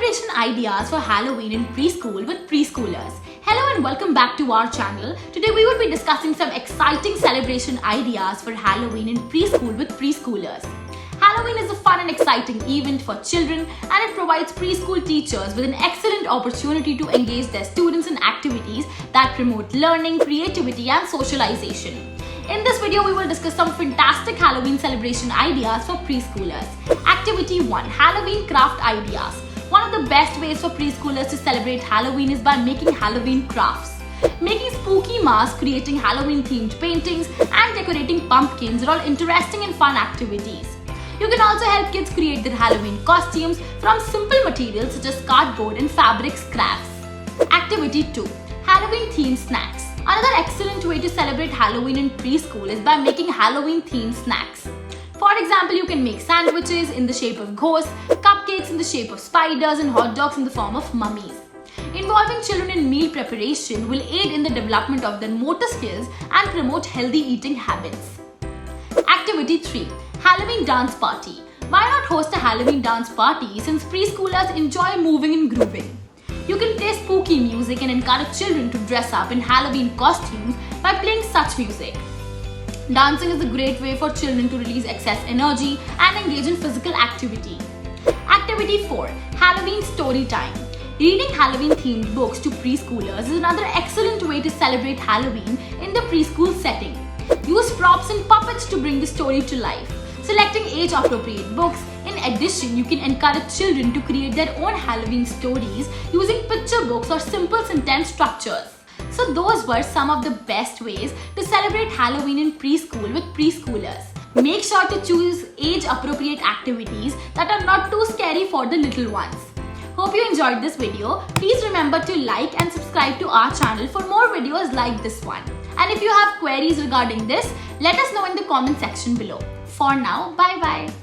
Celebration ideas for Halloween in preschool with preschoolers. Hello and welcome back to our channel. Today we will be discussing some exciting celebration ideas for Halloween in preschool with preschoolers. Halloween is a fun and exciting event for children, and it provides preschool teachers with an excellent opportunity to engage their students in activities that promote learning, creativity and socialization. In this video, we will discuss some fantastic Halloween celebration ideas for preschoolers. Activity 1. Halloween craft ideas. One of the best ways for preschoolers to celebrate Halloween is by making Halloween crafts. Making spooky masks, creating Halloween themed paintings and decorating pumpkins are all interesting and fun activities. You can also help kids create their Halloween costumes from simple materials such as cardboard and fabric scraps. Activity 2. Halloween themed snacks. Another excellent way to celebrate Halloween in preschool is by making Halloween themed snacks. For example, you can make sandwiches in the shape of ghosts, cupcakes in the shape of spiders and hot dogs in the form of mummies. Involving children in meal preparation will aid in the development of their motor skills and promote healthy eating habits. Activity 3. Halloween dance party. Why not host a Halloween dance party since preschoolers enjoy moving and grooving? You can play spooky music and encourage children to dress up in Halloween costumes by playing such music. Dancing is a great way for children to release excess energy and engage in physical activity. Activity 4. Halloween story time. Reading Halloween themed books to preschoolers is another excellent way to celebrate Halloween in the preschool setting. Use props and puppets to bring the story to life. Selecting age-appropriate books. In addition, you can encourage children to create their own Halloween stories using picture books or simple sentence structures. So those were some of the best ways to celebrate Halloween in preschool with preschoolers. Make sure to choose age-appropriate activities that are not too scary for the little ones. Hope you enjoyed this video. Please remember to like and subscribe to our channel for more videos like this one. And if you have queries regarding this, let us know in the comment section below. For now, bye bye.